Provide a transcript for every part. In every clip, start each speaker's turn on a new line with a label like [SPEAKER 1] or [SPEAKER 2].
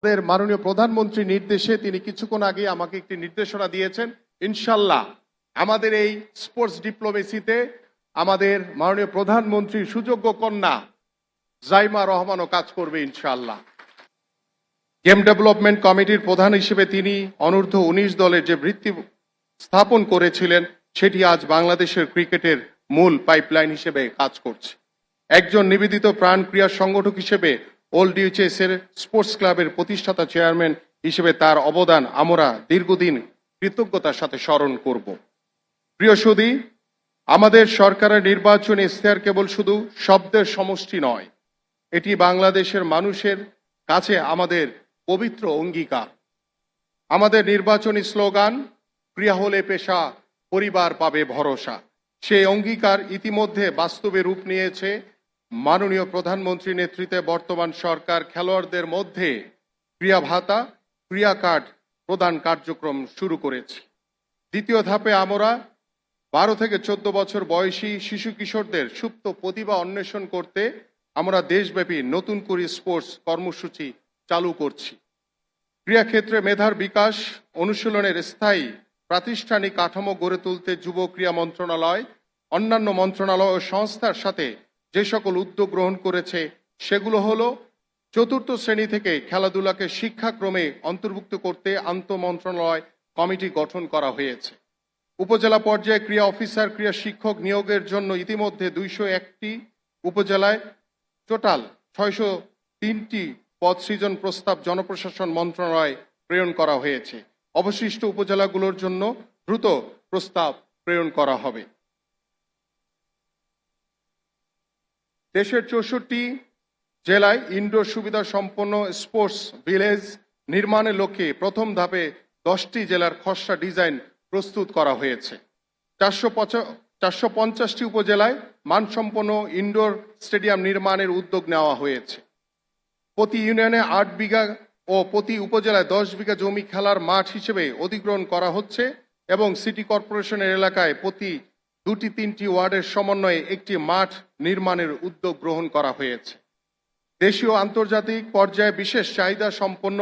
[SPEAKER 1] আমাদের মাননীয় প্রধানমন্ত্রী নির্দেশে তিনি কিছুক্ষণ আগে আমাকে একটি নির্দেশনা দিয়েছেন। ইনশাল্লাহ আমাদের এই স্পোর্টস ডিপ্লোমেসিতে আমাদের মাননীয় প্রধানমন্ত্রীর সুযোগ্য কন্যা জাইমা রহমানও কাজ করবে ইনশাল্লাহ। গেম ডেভেলপমেন্ট কমিটির প্রধান হিসেবে তিনি অনূর্ধ্ব 19 দলের যে ভিত্তি স্থাপন করেছিলেন সেটি আজ বাংলাদেশের ক্রিকেটের মূল পাইপলাইন হিসেবে কাজ করছে। একজন নিবেদিত প্রাণ ক্রীড়া সংগঠক হিসেবে ওল্ড ইউএচএস এর স্পোর্টস ক্লাবের প্রতিষ্ঠাতা চেয়ারম্যান হিসেবে তার অবদান আমরা দীর্ঘদিন কৃতজ্ঞতার সাথে স্মরণ করব। প্রিয় সুধী, আমাদের সরকারের নির্বাচনী ইশতেহার কেবল শুধু শব্দের সমষ্টি নয়, এটি বাংলাদেশের মানুষের কাছে আমাদের পবিত্র অঙ্গীকার। আমাদের নির্বাচনী স্লোগান ক্রিয়া হলে পেশা, পরিবার পাবে ভরসা। সেই অঙ্গীকার ইতিমধ্যে বাস্তবে রূপ নিয়েছে। মাননীয় প্রধানমন্ত্রী নেতৃত্বে বর্তমান সরকার খেলোয়াড়দের মধ্যে ক্রিয়া ভাতা, ক্রিয়া কার্ড প্রদান কার্যক্রম শুরু করেছে। দ্বিতীয় ধাপে আমরা 12 থেকে 14 বছর বয়সী শিশু কিশোরদের সুপ্ত প্রতিভা অন্বেষণ করতে আমরা দেশব্যাপী নতুন করে স্পোর্টস কর্মসূচি চালু করছি। ক্রীড়াক্ষেত্রে মেধার বিকাশ অনুশীলনের স্থায়ী প্রাতিষ্ঠানিক কাঠামো গড়ে তুলতে যুব ক্রীড়া মন্ত্রণালয় অন্যান্য মন্ত্রণালয় ও সংস্থার সাথে যে সকল উদ্যোগ গ্রহণ করেছে সেগুলো হলো, 4র্থ শ্রেণী থেকে খেলাধুলাকে শিক্ষাক্রমে অন্তর্ভুক্ত করতে আন্তঃমন্ত্রণালয় কমিটি গঠন করা হয়েছে। উপজেলা পর্যায়ে ক্রীড়া অফিসার, ক্রীড়া শিক্ষক নিয়োগের জন্য ইতিমধ্যে 201টি উপজেলায় টোটাল 603টি পদ সৃজন প্রস্তাব জনপ্রশাসন মন্ত্রণালয় প্রেরণ করা হয়েছে। অবশিষ্ট উপজেলাগুলোর জন্য দ্রুত প্রস্তাব প্রেরণ করা হবে। দেশের 64 জেলায় ইনডোর সুবিধা সম্পন্ন স্পোর্টস ভিলেজ নির্মাণের লক্ষ্যে প্রথম ধাপে 10টি জেলার খসড়া ডিজাইন প্রস্তুত করা হয়েছে। 450টি উপজেলায় মানসম্পন্ন ইনডোর স্টেডিয়াম নির্মাণের উদ্যোগ নেওয়া হয়েছে। প্রতি ইউনিয়নে 8 বিঘা ও প্রতি উপজেলায় 10 বিঘা জমি খেলার মাঠ হিসেবে অধিগ্রহণ করা হচ্ছে এবং সিটি কর্পোরেশনের এলাকায় প্রতি 2-3টি ওয়ার্ডের সমন্বয়ে একটি মাঠ নির্মাণের উদ্যোগ গ্রহণ করা হয়েছে। দেশীয় আন্তর্জাতিক পর্যায়ে বিশেষ চাহিদা সম্পন্ন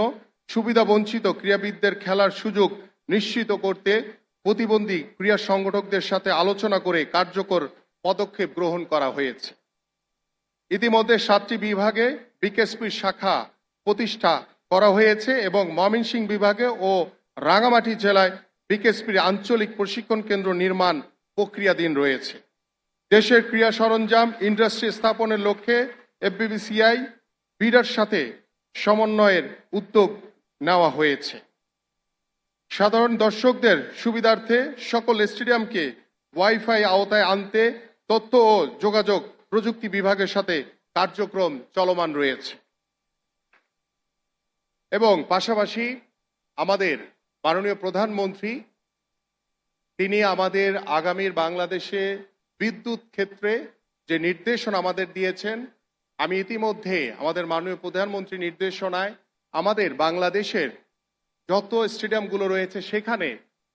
[SPEAKER 1] সুবিধা বঞ্চিত ক্রীড়াবিদদের খেলার সুযোগ নিশ্চিত করতে প্রতিবন্ধী ক্রীড়া সংগঠকদের সাথে আলোচনা করে কার্যকর পদক্ষেপ গ্রহণ করা হয়েছে। ইতিমধ্যে 7টি বিভাগে বিকেএসপির শাখা প্রতিষ্ঠা করা হয়েছে এবং ময়মনসিংহ বিভাগে ও রাঙামাটি জেলায় বিকেএসপির আঞ্চলিক প্রশিক্ষণ কেন্দ্র নির্মাণ প্রক্রিয়াধীন রয়েছে। দেশের ক্রীড়া সরঞ্জাম ইন্ডাস্ট্রি স্থাপনের লক্ষ্যে এফবিসিসিআই বিডার সাথে সমন্বয়ের উদ্যোগ নেওয়া হয়েছে। সাধারণ দর্শকদের সুবিধার্থে সকল স্টেডিয়ামকে ওয়াইফাই আওতায় আনতে তথ্য ও যোগাযোগ প্রযুক্তি বিভাগের সাথে কার্যক্রম চলমান রয়েছে। এবং পাশাপাশি আমাদের মাননীয় প্রধানমন্ত্রী তিনি আমাদের আগামীর বাংলাদেশে বিদ্যুৎ ক্ষেত্রে যে নির্দেশনা আমাদের দিয়েছেন, আমি ইতিমধ্যে আমাদের মাননীয় প্রধানমন্ত্রী নির্দেশনায় আমাদের বাংলাদেশের যত স্টেডিয়ামগুলো রয়েছে সেখানে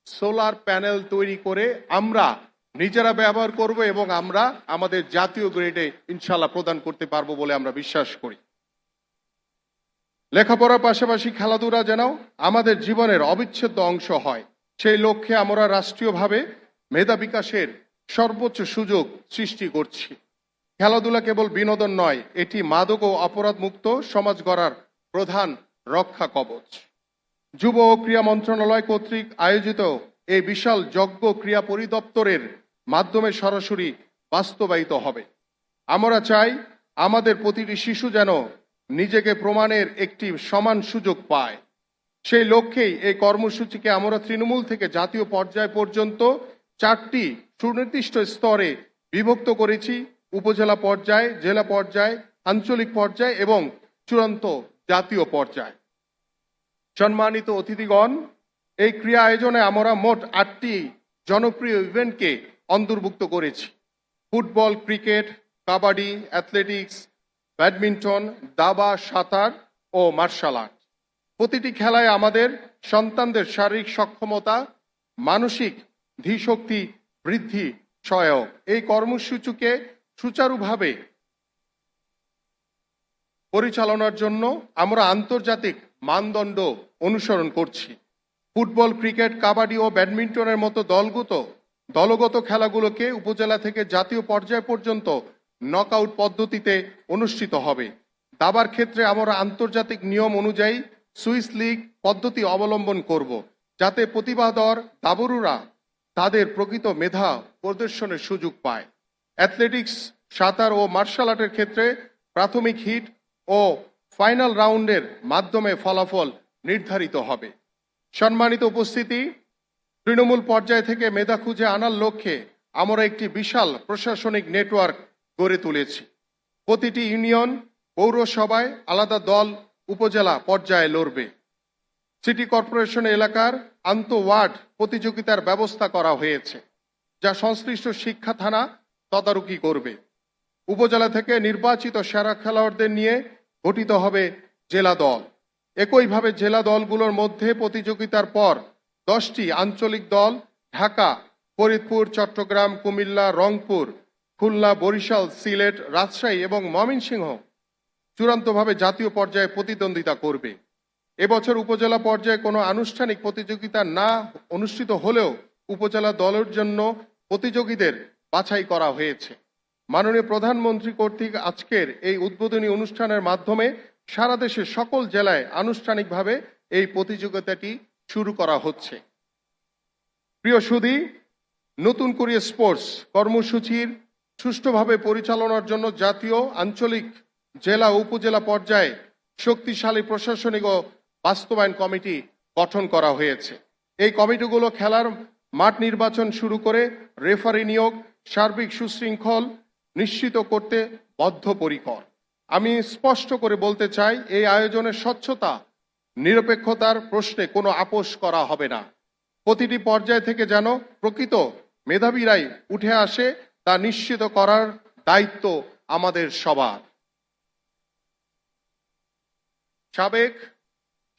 [SPEAKER 1] সোলার প্যানেল তৈরি করে আমরা নিজেরা ব্যবহার করব এবং আমরা আমাদের জাতীয় গ্রিডে ইনশাল্লাহ প্রদান করতে পারবো বলে আমরা বিশ্বাস করি। লেখাপড়ার পাশাপাশি খেলাধুলা যেন আমাদের জীবনের অবিচ্ছেদ্য অংশ হয়, সেই লক্ষ্যে আমরা রাষ্ট্রীয়ভাবে মেধা বিকাশের সর্বোচ্চ সুযোগ সৃষ্টি করছি। খেলাধুলা কেবল বিনোদন নয়, এটি মাদক ও অপরাধ মুক্ত সমাজ গড়ার প্রধান রক্ষা কবচ। যুব ও ক্রীড়া মন্ত্রণালয় কর্তৃক আয়োজিত এই বিশাল যজ্ঞ ক্রীড়া পরিদপ্তরের মাধ্যমে সরাসরি বাস্তবায়িত হবে। আমরা চাই আমাদের প্রতিটি শিশু যেন নিজেকে প্রমাণের একটি সমান সুযোগ পায়। সেই লক্ষ্যেই এই কর্মসূচিকে আমরা তৃণমূল থেকে জাতীয় পর্যায় পর্যন্ত 4টি সুনির্দিষ্ট স্তরে বিভক্ত করেছি: উপজেলা পর্যায়ে, জেলা পর্যায়ে, আঞ্চলিক পর্যায়ে এবং চূড়ান্ত জাতীয় পর্যায়ে। সম্মানিত অতিথিগণ, এই ক্রীড়া আয়োজনে আমরা মোট 8টি জনপ্রিয় ইভেন্টকে অন্তর্ভুক্ত করেছি: football, cricket, kabaddi, athletics, badminton, দাবা, সাঁতার ও মার্শাল আর্ট। প্রতিটি খেলায় আমাদের সন্তানদের শারীরিক সক্ষমতা, মানসিক ধীশক্তি বৃদ্ধি সহায়ক। এই কর্মসূচিকে সুচারুভাবে পরিচালনার জন্য আমরা আন্তর্জাতিক মানদণ্ড অনুসরণ করছি। ফুটবল, ক্রিকেট, কাবাডি ও ব্যাডমিন্টনের মতো দলগত খেলাগুলোকে উপজেলা থেকে জাতীয় পর্যায় পর্যন্ত নকআউট পদ্ধতিতে অনুষ্ঠিত হবে। দাবার ক্ষেত্রে আমরা আন্তর্জাতিক নিয়ম অনুযায়ী সুইস লিগ পদ্ধতি অবলম্বন করব, যাতে প্রতিভাধর দাবরুরা তাদের প্রকৃত মেধা প্রদর্শনের সুযোগ পায়। অ্যাথলেটিক্স, সাঁতার ও মার্শাল আর্টের ক্ষেত্রে প্রাথমিক হিট ও ফাইনাল রাউন্ডের মাধ্যমে ফলাফল নির্ধারিত হবে। সম্মানিত উপস্থিতি, তৃণমূল পর্যায় থেকে মেধা খুঁজে আনার লক্ষ্যে আমরা একটি বিশাল প্রশাসনিক নেটওয়ার্ক গড়ে তুলেছি। প্রতিটি ইউনিয়ন, পৌরসভায় আলাদা দল উপজেলা পর্যায়ে লড়বে। সিটি কর্পোরেশন এলাকার আন্তঃওয়ার্ড প্রতিযোগিতার ব্যবস্থা করা হয়েছে, যা সংশ্লিষ্ট শিক্ষা থানা তদারকি করবে। উপজেলা থেকে নির্বাচিত সেরা খেলোয়াড়দের নিয়ে গঠিত হবে জেলা দল। একইভাবে জেলা দলগুলোর মধ্যে প্রতিযোগিতার পর 10টি আঞ্চলিক দল ঢাকা, ফরিদপুর, চট্টগ্রাম, কুমিল্লা, রংপুর, খুলনা, বরিশাল, সিলেট, রাজশাহী এবং ময়মনসিংহ চূড়ান্তভাবে জাতীয় পর্যায়ে প্রতিদ্বন্দ্বিতা করবে। এবছর উপজেলা পর্যায়ে কোনো আনুষ্ঠানিক প্রতিযোগিতা না অনুষ্ঠিত হলেও উপজেলা দলের জন্য প্রতিযোগীদের বাছাই করা হয়েছে। মাননীয় প্রধানমন্ত্রী কর্তৃক আজকের এই উদ্বোধনী অনুষ্ঠানের মাধ্যমে সারা দেশের সকল জেলায় আনুষ্ঠানিকভাবে এই প্রতিযোগিতাটি শুরু করা হচ্ছে। প্রিয় সুধী, নতুন করে স্পোর্টস কর্মসূচির সুষ্ঠুভাবে পরিচালনার জন্য জাতীয়, আঞ্চলিক, জেলা ও উপজেলা পর্যায়ে শক্তিশালী প্রশাসনিক ও বাস্তবায়ন কমিটি গঠন করা হয়েছে। এই কমিটিগুলো খেলার মাঠ নির্বাচন শুরু করে রেফারি নিয়োগ, সার্বিক সুশৃঙ্খল নিশ্চিত করতে বদ্ধপরিকর। আমি স্পষ্ট করে বলতে চাই, এই আয়োজনের স্বচ্ছতা, নিরপেক্ষতার প্রশ্নে কোনো আপোষ করা হবে না। প্রতিটি পর্যায় থেকে যেন প্রকৃত মেধাবীরাই উঠে আসে, তা নিশ্চিত করার দায়িত্ব আমাদের সবার। সাবেক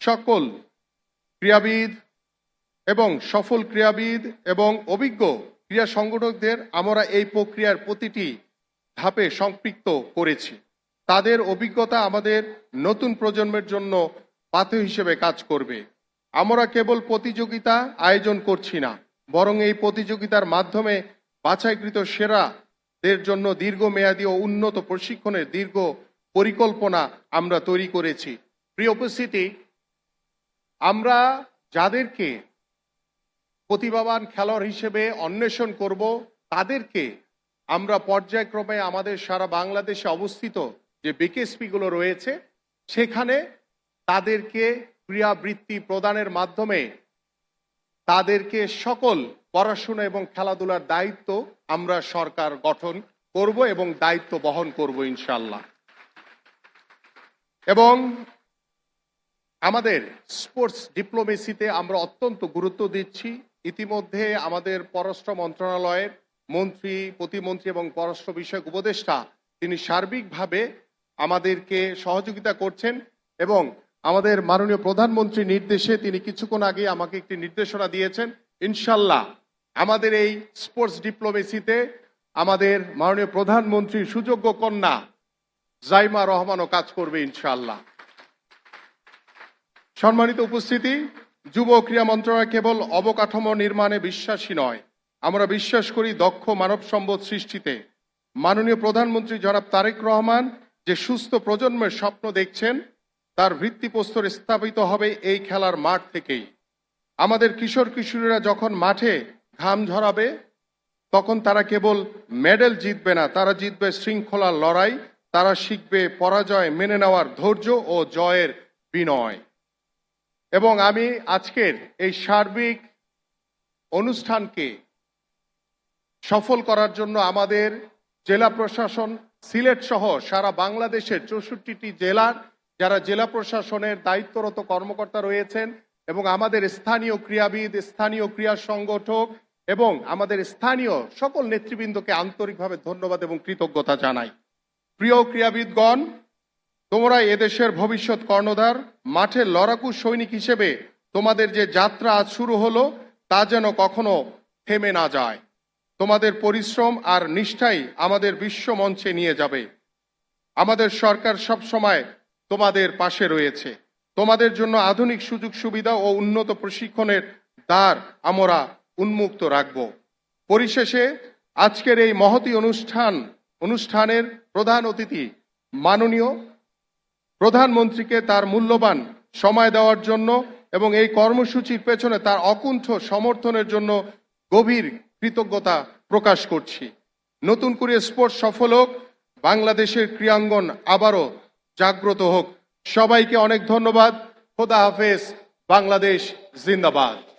[SPEAKER 1] সকল ক্রীড়াবিদ এবং সফল ক্রীড়াবিদ এবং অভিজ্ঞ ক্রীড়া সংগঠকদের আমরা এই প্রক্রিয়ার প্রতিটি ধাপে সম্পৃক্ত করেছি। তাদের অভিজ্ঞতা আমাদের নতুন প্রজন্মের জন্য পাথেয় হিসেবে কাজ করবে। আমরা কেবল প্রতিযোগিতা আয়োজন করছি না, বরং এই প্রতিযোগিতার মাধ্যমে বাছাইকৃত সেরাদের জন্য দীর্ঘমেয়াদী ও উন্নত প্রশিক্ষণের দীর্ঘ পরিকল্পনা আমরা তৈরি করেছি। প্রিয় উপস্থিতি, আমরা যাদেরকে প্রতিভাবান খেলোয়াড় হিসেবে অন্বেষণ করব, তাদেরকে আমরা পর্যায়ক্রমে আমাদের সারা বাংলাদেশে অবস্থিত যে বিকেএসপি গুলো রয়েছে, সেখানে তাদেরকে ক্রীড়াবৃত্তি প্রদানের মাধ্যমে তাদেরকে সকল পড়াশোনা এবং খেলাধুলার দায়িত্ব আমরা সরকার গঠন করব এবং দায়িত্ব বহন করব ইনশাল্লাহ। এবং আমাদের স্পোর্টস ডিপ্লোমেসিতে আমরা অত্যন্ত গুরুত্ব দিচ্ছি। ইতিমধ্যে আমাদের পররাষ্ট্র মন্ত্রণালয়ের মন্ত্রী, প্রতিমন্ত্রী এবং পররাষ্ট্র বিষয়ক উপদেষ্টা তিনি সার্বিকভাবে আমাদেরকে সহযোগিতা করছেন এবং আমাদের মাননীয় প্রধানমন্ত্রীর নির্দেশে তিনি কিছুক্ষণ আগে আমাকে একটি নির্দেশনা দিয়েছেন। ইনশাল্লাহ আমাদের এই স্পোর্টস ডিপ্লোমেসিতে আমাদের মাননীয় প্রধানমন্ত্রীর সুযোগ্য কন্যা জাইমা রহমানও কাজ করবে ইনশাল্লাহ। সম্মানিত উপস্থিতি, যুব ক্রীড়া মন্ত্রণালয় কেবল অবকাঠামো নির্মাণে বিশ্বাসী নয়, আমরা বিশ্বাস করি দক্ষ মানব সম্পদ সৃষ্টিতে। মাননীয় প্রধানমন্ত্রী জনাব তারেক রহমান যে সুস্থ প্রজন্মের স্বপ্ন দেখছেন, তার ভিত্তিপ্রস্তর স্থাপিত হবে এই খেলার মাঠ থেকেই। আমাদের কিশোর কিশোরীরা যখন মাঠে ঘাম ঝরাবে, তখন তারা কেবল মেডেল জিতবে না, তারা জিতবে শৃঙ্খলার লড়াই, তারা শিখবে পরাজয় মেনে নেওয়ার ধৈর্য ও জয়ের বিনয়। এবং আমি আজকের এই সার্বিক অনুষ্ঠানকে সফল করার জন্য আমাদের জেলা প্রশাসন, সিলেট সহ সারা বাংলাদেশের 64টি জেলার যারা জেলা প্রশাসনের দায়িত্বরত কর্মকর্তা রয়েছেন এবং আমাদের স্থানীয় ক্রীড়াবিদ, স্থানীয় ক্রীড়া সংগঠক এবং আমাদের স্থানীয় সকল নেতৃবৃন্দকে আন্তরিকভাবে ধন্যবাদ এবং কৃতজ্ঞতা জানাই। প্রিয় ক্রীড়াবিদগণ, তোমরা এদেশের ভবিষ্যৎ কর্ণধার। মাঠে লড়াকু সৈনিক হিসেবে তোমাদের যে যাত্রা আজ শুরু হলো, তা যেন কখনো থেমে না যায়। তোমাদের পরিশ্রম আর নিষ্ঠাই আমাদের বিশ্ব মঞ্চে নিয়ে যাবে। আমাদের সরকার সব সময় তোমাদের পাশে রয়েছে। তোমাদের জন্য আধুনিক সুযোগ সুবিধা ও উন্নত প্রশিক্ষণের দ্বার আমরা উন্মুক্ত রাখব। পরিশেষে আজকের এই মহতী অনুষ্ঠানের প্রধান অতিথি মাননীয় প্রধানমন্ত্রীকে তার মূল্যবান সময় দেওয়ার জন্য এবং এই কর্মসূচির পেছনে তার অকুণ্ঠ সমর্থনের জন্য গভীর কৃতজ্ঞতা প্রকাশ করছি। নতুন করে স্পোর্টস সফল হোক, বাংলাদেশের ক্রীড়াঙ্গন আবারও জাগ্রত হোক। সবাইকে অনেক ধন্যবাদ। খোদা হাফেজ। বাংলাদেশ জিন্দাবাদ।